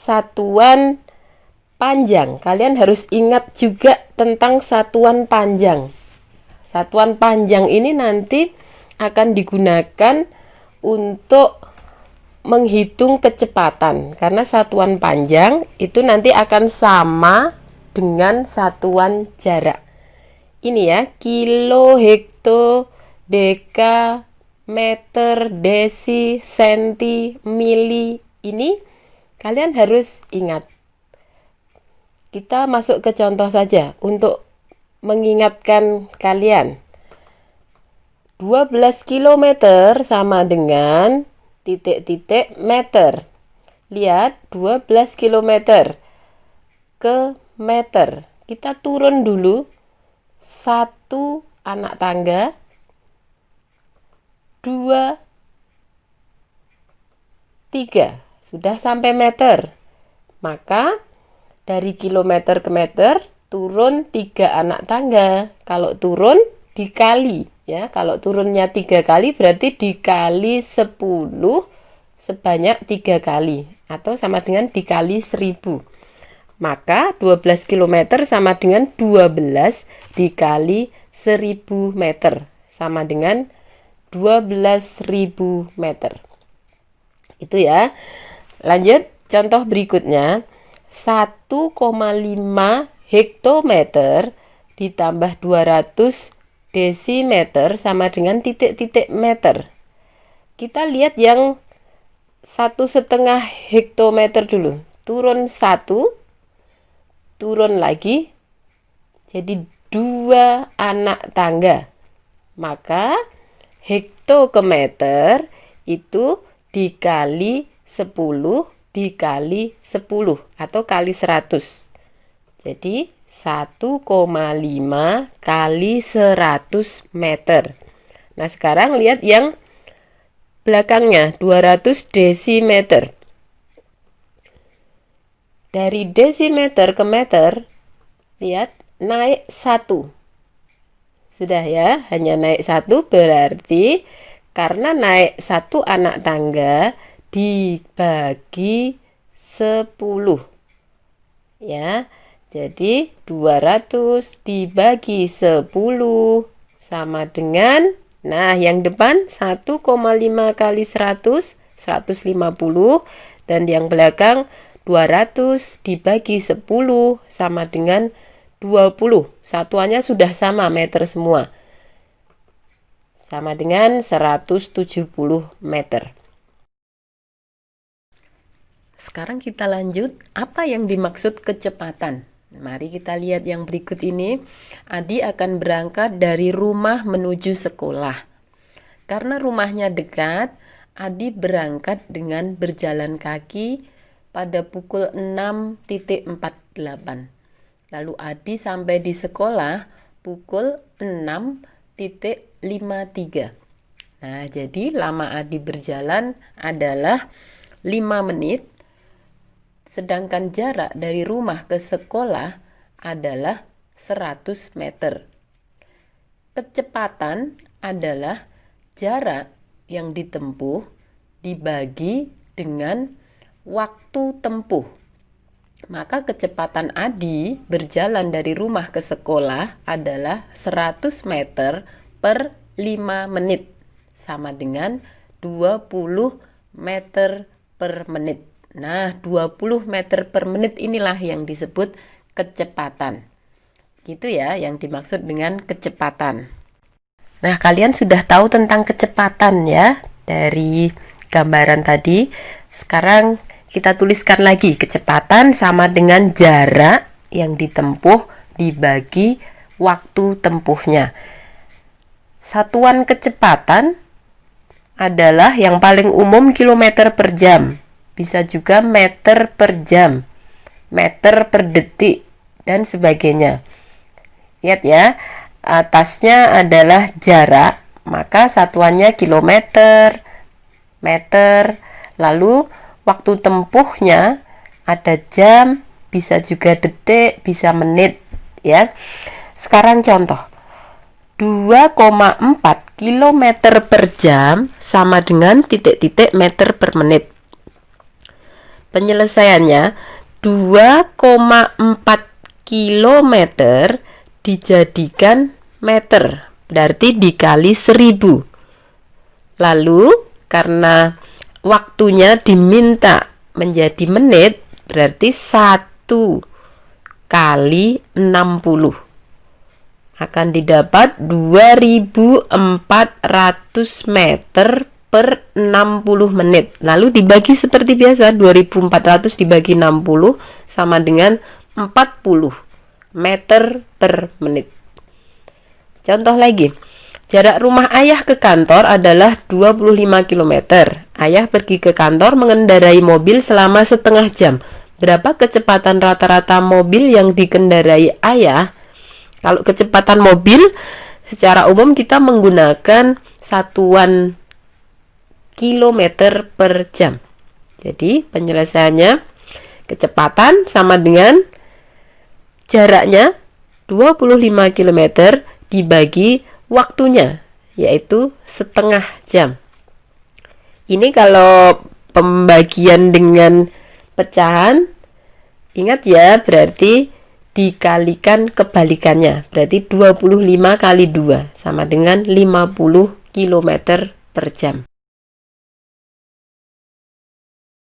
satuan panjang. Kalian harus ingat juga tentang satuan panjang. Satuan panjang ini nanti akan digunakan untuk menghitung kecepatan, karena satuan panjang itu nanti akan sama dengan satuan jarak. Ini ya, kilo, hekto, deka, meter, desi, senti, mili. Ini kalian harus ingat. Kita masuk ke contoh saja untuk mengingatkan kalian. 12 km sama dengan titik-titik meter. Lihat, 12 km ke meter. Kita turun dulu 1 anak tangga, 2, 3. Sudah sampai meter. Maka dari kilometer ke meter turun 3 anak tangga. Kalau turun dikali ya, kalau turunnya 3 kali berarti dikali 10 sebanyak 3 kali, atau sama dengan dikali 1000. Maka 12 km sama dengan 12 dikali 1000 meter, sama dengan 12.000 meter. Itu ya. Lanjut contoh berikutnya. 1,5 hektometer ditambah 200 desimeter sama dengan titik-titik meter. Kita lihat yang 1,5 hektometer dulu. Turun 1, turun lagi, jadi 2 anak tangga. Maka hekto ke meter itu dikali 10 dikali 10 atau kali 100. Jadi 1,5 kali 100 meter. Nah, sekarang lihat yang belakangnya 200 desimeter. Dari desimeter ke meter, lihat naik 1. Sudah ya, hanya naik 1, berarti karena naik 1 anak tangga dibagi 10 ya, jadi 200 dibagi 10 sama dengan, nah yang depan 1,5 kali 100, 150, dan yang belakang 200 dibagi 10 sama dengan 20. Satuannya sudah sama, meter semua, sama dengan 170 meter. Sekarang kita lanjut, apa yang dimaksud kecepatan? Mari kita lihat yang berikut ini. Adi akan berangkat dari rumah menuju sekolah. Karena rumahnya dekat, Adi berangkat dengan berjalan kaki pada pukul 6.48. Lalu Adi sampai di sekolah pukul 6.53. Nah, jadi lama Adi berjalan adalah 5 menit. Sedangkan jarak dari rumah ke sekolah adalah 100 meter. Kecepatan adalah jarak yang ditempuh dibagi dengan waktu tempuh. Maka kecepatan Adi berjalan dari rumah ke sekolah adalah 100 meter per 5 menit, sama dengan 20 meter per menit. Nah, 20 meter per menit inilah yang disebut kecepatan. Gitu ya, yang dimaksud dengan kecepatan. Nah, kalian sudah tahu tentang kecepatan ya, dari gambaran tadi. Sekarang kita tuliskan lagi, kecepatan sama dengan jarak yang ditempuh dibagi waktu tempuhnya. Satuan kecepatan adalah yang paling umum kilometer per jam. Bisa juga meter per jam, meter per detik, dan sebagainya. Lihat ya, atasnya adalah jarak, maka satuannya kilometer, meter. Lalu waktu tempuhnya ada jam, bisa juga detik, bisa menit ya. Sekarang contoh. 2,4 km per jam sama dengan titik-titik meter per menit. Penyelesaiannya 2,4 kilometer dijadikan meter, berarti dikali 1000. Lalu karena waktunya diminta menjadi menit, berarti 1 kali 60 akan didapat 2400 meter per 60 menit. Lalu dibagi seperti biasa, 2400 dibagi 60 sama dengan 40 meter per menit. Contoh lagi, jarak rumah ayah ke kantor adalah 25 km. Ayah pergi ke kantor mengendarai mobil selama setengah jam. Berapa kecepatan rata-rata mobil yang dikendarai ayah? Kalau kecepatan mobil, secara umum kita menggunakan satuan kilometer per jam. Jadi penyelesaiannya, kecepatan sama dengan jaraknya 25 km dibagi waktunya, yaitu setengah jam. Ini kalau pembagian dengan pecahan, ingat ya, berarti dikalikan kebalikannya, berarti 25 kali 2 sama dengan 50 km per jam.